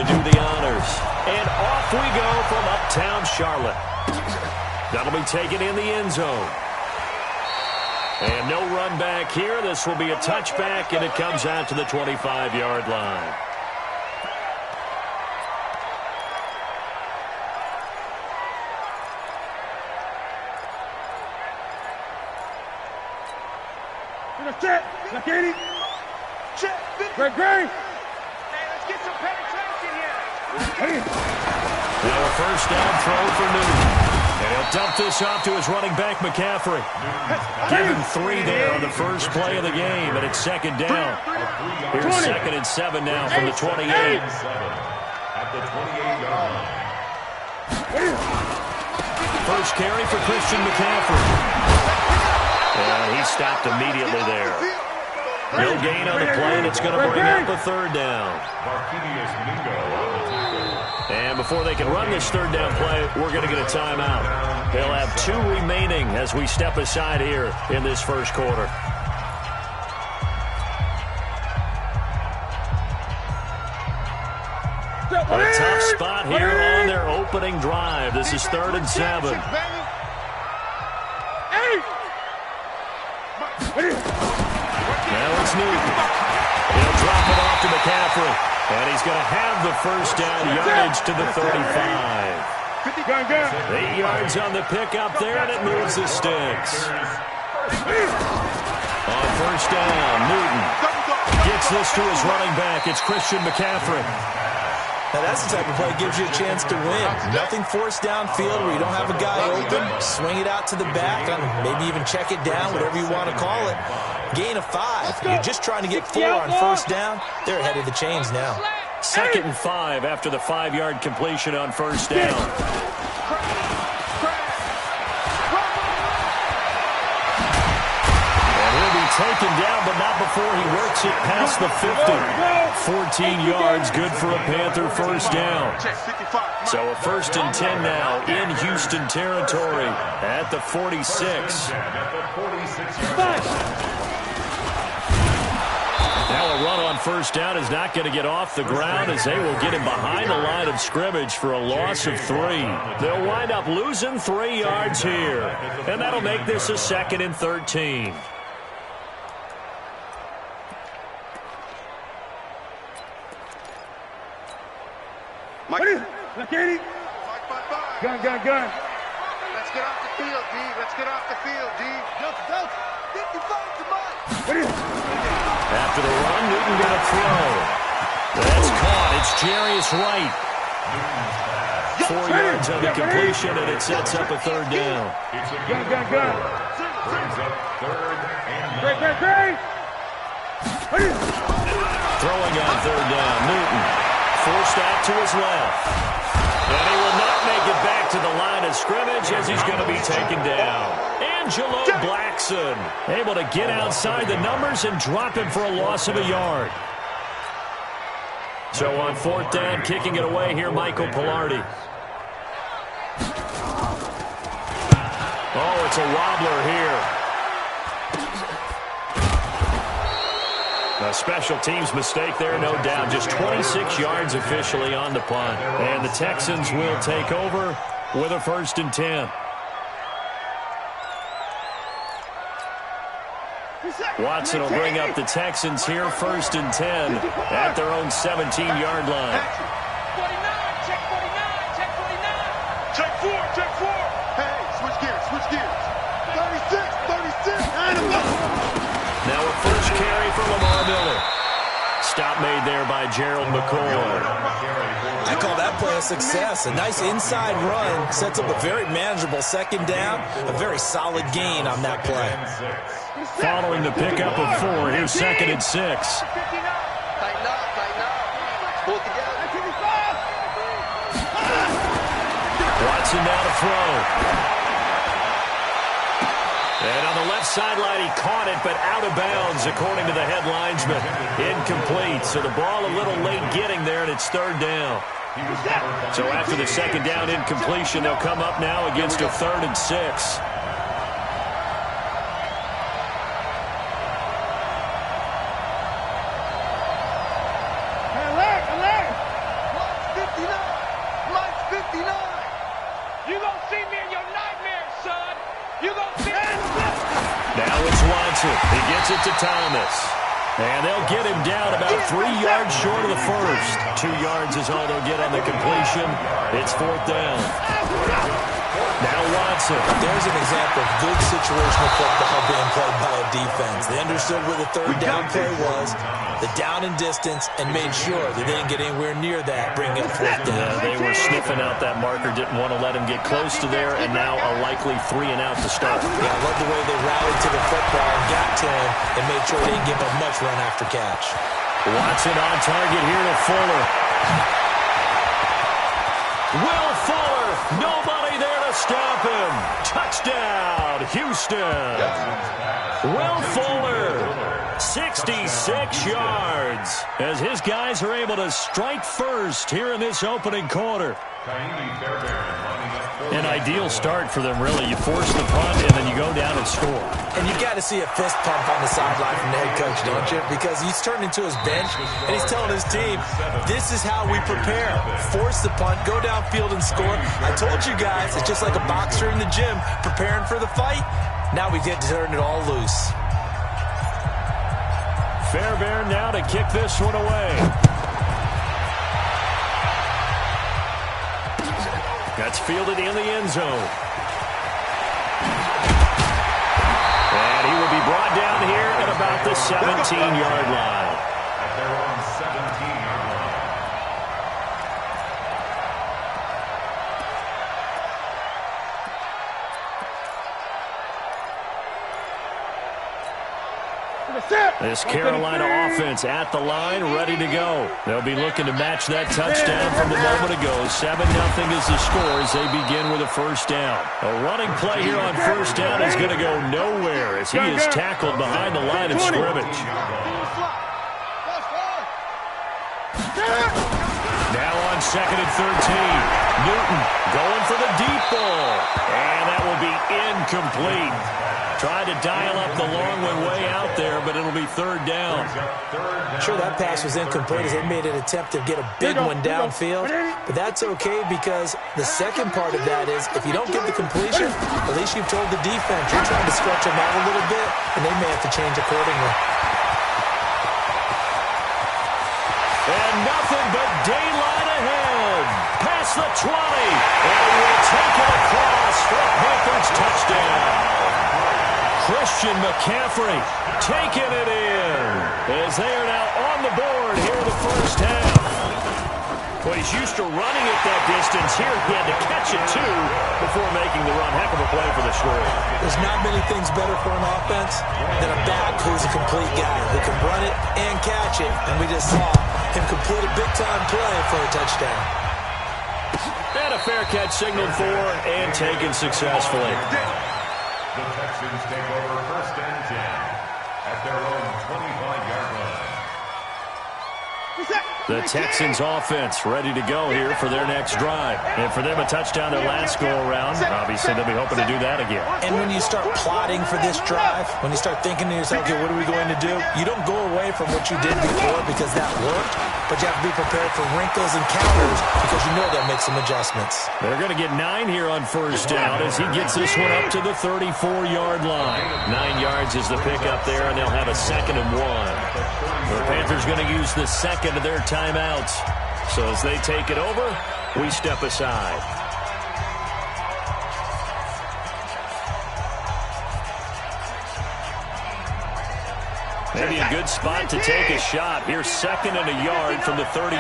do the honors. And off we go from uptown Charlotte. That'll be taken in the end zone. And no run back here. This will be a touchback, and it comes out to the 25-yard line. Check. Now, Katie. Check. Great. Hey, let's get some penetration here. Now a first down throw for Newton. And he'll dump this off to his running back, McCaffrey. Give him 3 there on the first play of the game, and it's second down. Here's 2nd and 7 now from the 28. At the 28-yard line. First carry for Christian McCaffrey. And he stopped immediately there. No gain on the play, and it's going to bring up a third down. And before they can run this third down play, we're going to get a timeout. They'll have 2 remaining as we step aside here in this first quarter. A tough spot here on their opening drive. This is 3rd and 7. Now it's Newton. He'll drop it off to McCaffrey. And he's going to have the first down, yardage to the 35. 8 yards on the pickup there, and it moves the sticks. On first down, Newton gets this to his running back. It's Christian McCaffrey. Now that's the type of play that gives you a chance to win. Nothing forced downfield where you don't have a guy open. Swing it out to the back, and maybe even check it down, whatever you want to call it. Gain of 5. You're just trying to get 4 on first down. They're ahead of the chains now. 2nd and 5 after the 5-yard completion on first down. And he'll be taken down, but not before he works it past the 50. 14 yards, good for a Panther first down. So a 1st and 10 now in Houston territory at the 46. Now a run on first down is not going to get off the ground as they will get him behind the line of scrimmage for a loss of 3. They'll wind up losing 3 yards here. And that'll make this a 2nd and 13. Gun. Let's get off the field, D. Let's get off the field, D. After the run, Newton got a throw. That's caught. It's Jarius Wright. 4 yards on the completion, and it sets up a third down. Gun. Brings up 3rd and 9. Throwing on third down, Newton. Forced out to his left. And he will not make it back to the line of scrimmage as he's going to be taken down. Angelo Blackson able to get outside the numbers and drop him for a loss of a yard. So on 4th down, kicking it away here, Michael Pilardi. Oh, it's a wobbler here. A special teams mistake there, no doubt. Just 26 yards officially on the punt. And the Texans will take over with a 1st and 10. Watson will bring up the Texans here, 1st and 10 at their own 17-yard line. Check 4. Hey, switch gears. 36. Now a first carry for Lamar Miller. Stop made there by Gerald McCoy. I call that play a success. A nice inside run sets up a very manageable 2nd down. A very solid gain on that play. Following the pickup of 4, here's 2nd and 6. Tighten up. Pull it together. Watson now to throw. And on the left sideline, he caught it, but out of bounds, according to the head linesman. Incomplete. So the ball a little late getting there, and it's 3rd down. So after the 2nd down incompletion, they'll come up now against a 3rd and 6. wants it. He gets it to Thomas. And they'll get him down about 3 yards short of the first. 2 yards is all they'll get on the completion. It's 4th down. Now Watson. There's an example of good situational football being played by a defense. They understood where the 3rd down play was, the down and distance, and made sure that they didn't get anywhere near that, bringing up 4th down. Yeah, they were sniffing out that marker, didn't want to let him get close to there, and now a likely 3 and out to start. Yeah, I love the way they rallied to the football and got to him and made sure they didn't give up much run after catch. Watson on target here to Fuller. Will Fuller, nobody there to stop him. Touchdown, Houston. Will Fuller, 66 yards, as his guys are able to strike first here in this opening quarter. An ideal start for them, really. You force the punt, and then you go down and score. And you've got to see a fist pump on the sideline from the head coach, don't you? Because he's turned into his bench, and he's telling his team, this is how we prepare. Force the punt, go downfield and score. I told you guys, it's just like a boxer in the gym preparing for the fight. Now we get to turn it all loose. Fairbairn now to kick this one away. That's fielded in the end zone. And he will be brought down here at about the 17-yard line. At their own 17-yard line. This Carolina offense at the line, ready to go. They'll be looking to match that touchdown from a moment ago. 7-0 is the score as they begin with a first down. A running play here on first down is going to go nowhere as he is tackled behind the line of scrimmage. Now on 2nd and 13. Newton going for the deep ball. And that will be incomplete. Tried to dial up the long one way out there, but it'll be 3rd down. Sure, that pass was incomplete as they made an attempt to get a big one downfield, but that's okay because the second part of that is if you don't get the completion, at least you've told the defense you're trying to stretch them out a little bit, and they may have to change accordingly. And nothing but daylight ahead. Past the 20, and we'll take it across for a Panthers touchdown. Christian McCaffrey taking it in as they are now on the board here in the first half. Well, he's used to running at that distance. Here he had to catch it, too, before making the run. Heck of a play for the score. There's not many things better for an offense than a back who's a complete guy who can run it and catch it. And we just saw him complete a big-time play for a touchdown. And a fair catch signaled for and taken successfully. The Texans take over 1st and 10 at their own 25-yard line. The Texans offense ready to go here for their next drive. And for them, a touchdown their last go-around. Obviously, they'll be hoping to do that again. And when you start plotting for this drive, when you start thinking to yourself, okay, what are we going to do? You don't go away from what you did before because that worked, but you have to be prepared for wrinkles and counters because you know they'll make some adjustments. They're going to get 9 here on first down as he gets this one up to the 34-yard line. 9 yards is the pickup there, and they'll have a 2nd and 1. The Panthers going to use the second of their timeouts. So as they take it over, we step aside. Maybe a good spot to take a shot. Here's 2nd and a yard from the 34.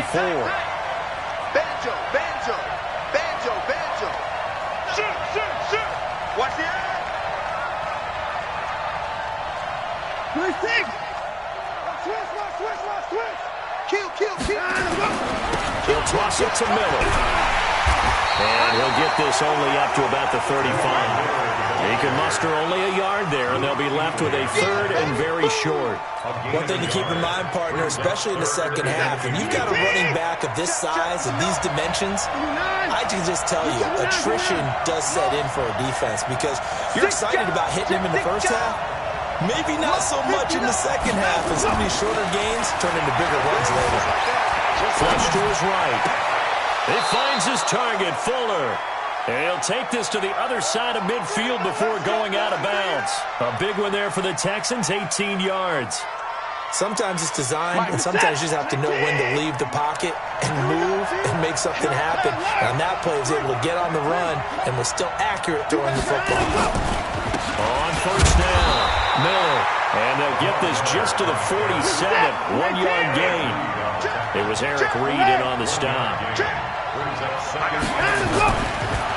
Banjo, banjo, banjo, banjo. Shoot, shoot, shoot. Watch the eye. Twist. Kill. He'll toss it to Miller. And he'll get this only up to about the 35. He can muster only a yard there, and they'll be left with a 3rd and very short. One thing to keep in mind, partner, especially in the second half, when you've got a running back of this size and these dimensions, I can just tell you, attrition does set in for a defense because you're excited about hitting him in the first half. Maybe not so much in the second half, and some of these shorter gains turn into bigger runs later. Flush to his right. He finds his target, Fuller. And he'll take this to the other side of midfield before going out of bounds. A big one there for the Texans, 18 yards. Sometimes it's designed, and sometimes you just have to know when to leave the pocket and move and make something happen. And on that play, he was able to get on the run and was still accurate throwing the football. On first down, Miller. And they'll get this just to the 47, 1-yard gain. It was Eric Reed in on the stop.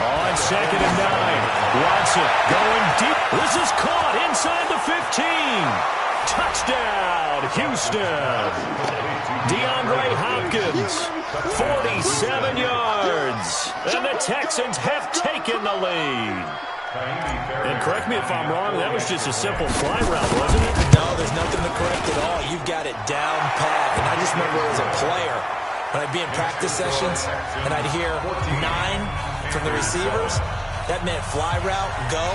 On 2nd and 9, Watson going deep. This is caught inside the 15. Touchdown, Houston. DeAndre Hopkins, 47 yards. And the Texans have taken the lead. And correct me if I'm wrong, that was just a simple fly route, wasn't it? No, there's nothing to correct at all. You've got it down pat. And I just remember as a player, when I'd be in practice sessions and I'd hear 9 from the receivers, that meant fly route, go,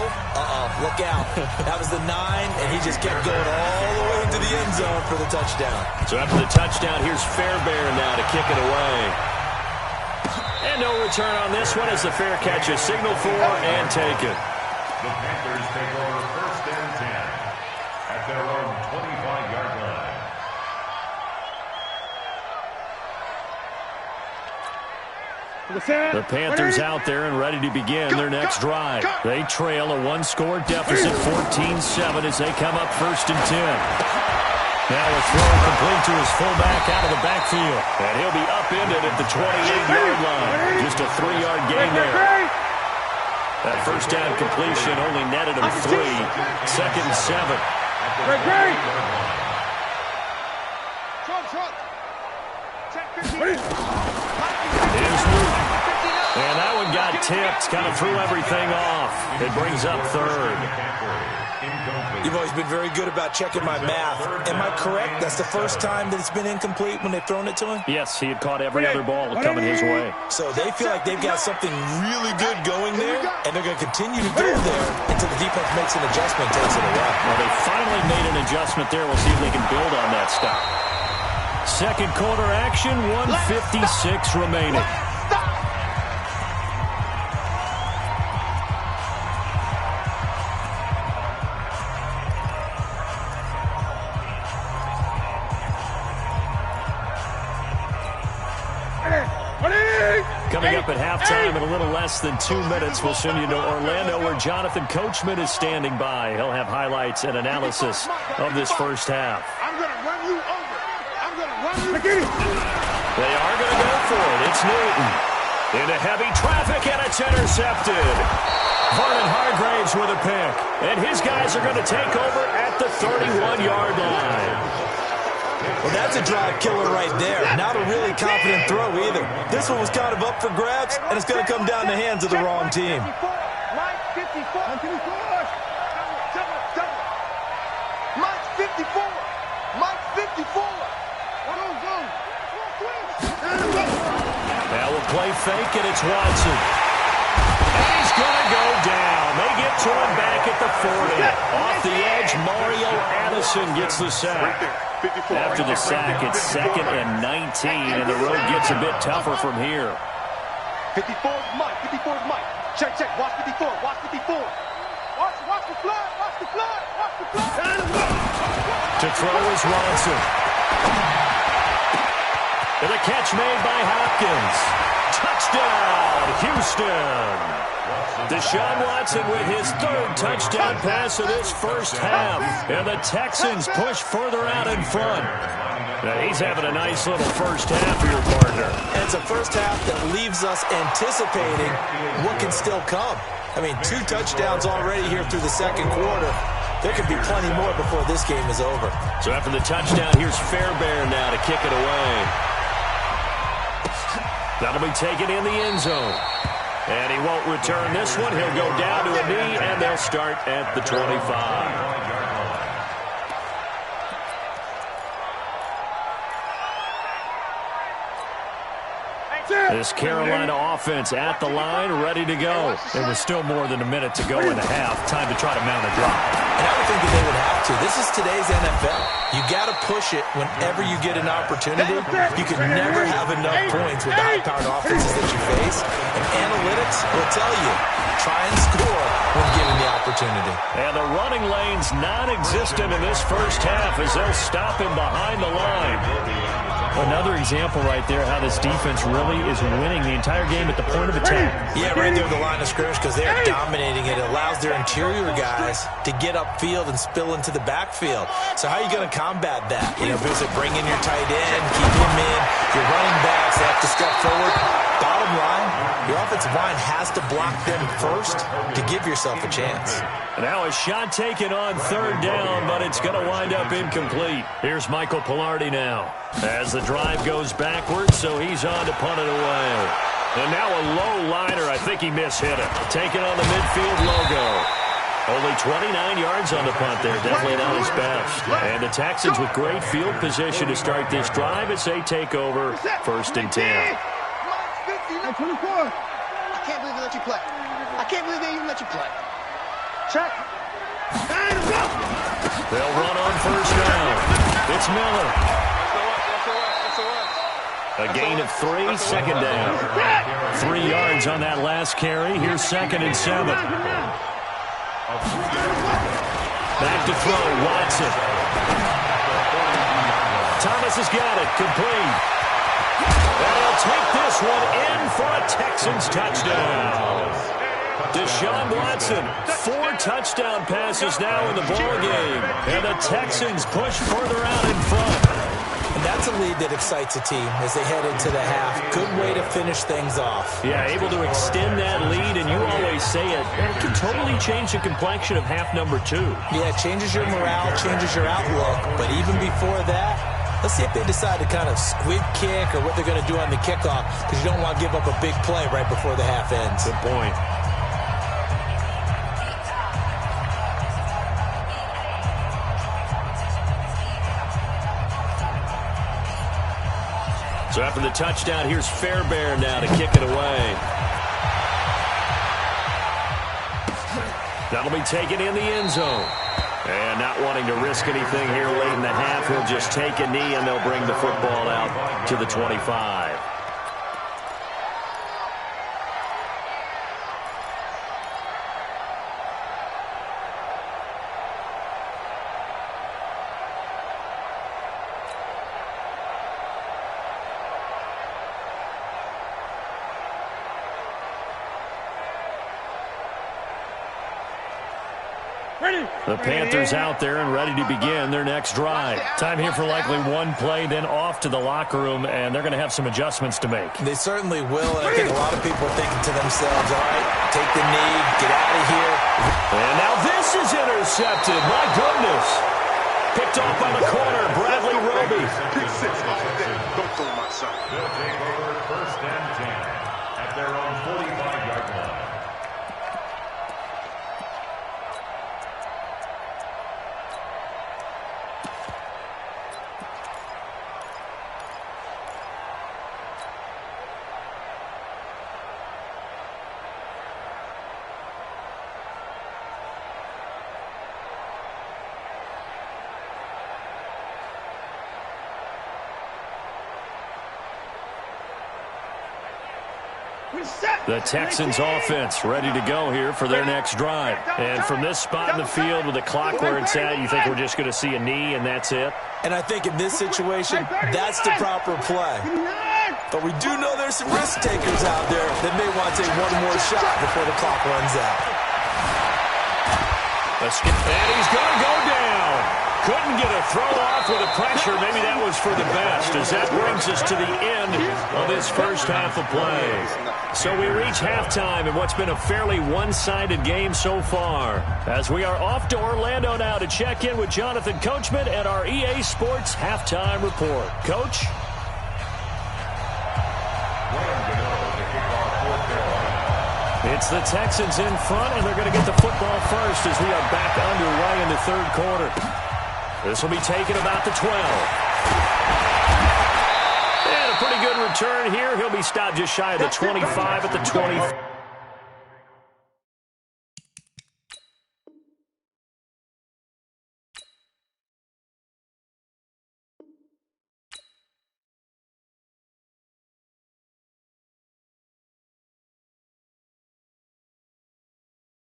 look out. That was the 9, and he just kept going all the way into the end zone for the touchdown. So after the touchdown, here's Fairbairn now to kick it away. And no return on this one as the fair catch is signaled for and taken. The Panthers take over 1st and 10 at their own 25-yard line. The Panthers out there and ready to begin their next drive. They trail a 1-score deficit, 14-7, as they come up 1st and 10. Now a throw complete to his fullback out of the backfield. And he'll be upended at the 28-yard line. Just a 3-yard gain there. That first down completion only netted him 3. 2nd and 7. Here's Newton. And that one got tipped, kind of threw everything off. It brings up 3rd. You've always been very good about checking my math. Am I correct? That's the first time that it's been incomplete when they've thrown it to him? Yes, he had caught every other ball coming his way. So they feel like they've got something really good going there, and they're going to continue to go there until the defense makes an adjustment and takes it away. Well, they finally made an adjustment there. We'll see if they can build on that stuff. Second quarter action, 1:56 remaining. Coming up at halftime in a little less than 2 minutes, we'll send you to Orlando where Jonathan Coachman is standing by. He'll have highlights and analysis of this first half. I'm going to run you over. I'm going to run you. They are going to go for it. It's Newton. Into heavy traffic, and it's intercepted. Vernon Hargraves with a pick. And his guys are going to take over at the 31-yard line. Well, that's a drive killer right there. Not a really confident throw either. This one was kind of up for grabs, and it's going to come down the hands of the wrong team. Mike 54. Mike 54. Mike 54. Now we'll play fake, and it's Watson. And he's going to go down. They get to him back at the 40. Off the edge, Mario Addison gets the sack. After the sack, it's 2nd and 19, and the road gets a bit tougher from here. 54 is Mike. 54 is Mike. Check. Watch 54. Watch 54. Watch the flood. Watch the flood. Watch the flood. To throw is Watson. And the catch made by Hopkins. Touchdown, Houston. Deshaun Watson with his 3rd touchdown pass of this first half. And the Texans push further out in front. Now he's having a nice little first half for your partner. And it's a first half that leaves us anticipating what can still come. I mean, 2 touchdowns already here through the second quarter. There could be plenty more before this game is over. So after the touchdown, here's Fairbairn now to kick it away. That'll be taken in the end zone. And he won't return this one. He'll go down to a knee, and they'll start at the 25. This Carolina offense at the line, ready to go. There was still more than a minute to go in the half. Time to try to mount a drive. And I would think that they would have to. This is today's NFL. You got to push it whenever you get an opportunity. You can never have enough points with the high-powered offenses that you face. And analytics will tell you, try and score when given the opportunity. And the running lane's non-existent in this first half as they'll stop him behind the line. Another example right there how this defense really is winning the entire game at the point of attack. Yeah, right there at the line of scrimmage because they're dominating it. It allows their interior guys to get upfield and spill into the backfield. So how are you going to combat that? You know, because bring in your tight end, keep him in, your running backs, they have to step forward. Bottom line, your offensive line has to block them first to give yourself a chance. Now a shot taken on third down, but it's going to wind up incomplete. Here's Michael Pilardi now as the drive goes backwards, so he's on to punt it away. And now a low liner. I think he mishit it. Taking on the midfield logo. Only 29 yards on the punt there. Definitely not his best. And the Texans with great field position to start this drive as they take over 1st and 10. 24. I can't believe they let you play. I can't believe they even let you play. Check. They'll run on 1st down. It's Miller. A gain of 3, 2nd down. 3 yards on that last carry. Here's 2nd and 7. Back to throw, Watson. Thomas has got it, complete. And he'll take this one in for a Texans touchdown. Deshaun Watson, 4 touchdown passes now in the ballgame. And the Texans push further out in front. And that's a lead that excites a team as they head into the half. Good way to finish things off. Yeah, able to extend that lead, and you always say it can totally change the complexion of half number 2. Yeah, it changes your morale, changes your outlook. But even before that, let's see if they decide to kind of squib kick or what they're going to do on the kickoff, because you don't want to give up a big play right before the half ends. Good point. So after the touchdown, here's Fairbairn now to kick it away. That'll be taken in the end zone. And not wanting to risk anything here late in the half, he'll just take a knee and they'll bring the football out to the 25. The Panthers out there and ready to begin their next drive. Time here for likely one play, then off to the locker room, and they're going to have some adjustments to make. They certainly will, and I think a lot of people are thinking to themselves, all right, take the knee, get out of here. And now this is intercepted. My goodness. Picked off by the corner, Bradley Roby. Pick 6. Don't throw my son. They'll take over 1st and 10 at their own 45-yard line. The Texans offense ready to go here for their next drive. And from this spot in the field with the clock where it's at, you think we're just going to see a knee and that's it? And I think in this situation, that's the proper play. But we do know there's some risk takers out there that may want to take one more shot before the clock runs out. And he's going to go down. Couldn't get a throw off with the pressure. Maybe that was for the best, as that brings us to the end of this first half of play. So we reach halftime in what's been a fairly one-sided game so far, as we are off to Orlando now to check in with Jonathan Coachman at our EA Sports Halftime Report. Coach? It's the Texans in front, and they're going to get the football first as we are back underway in the third quarter. This will be taken about the 12. And a pretty good return here. He'll be stopped just shy of the 25 at the 20.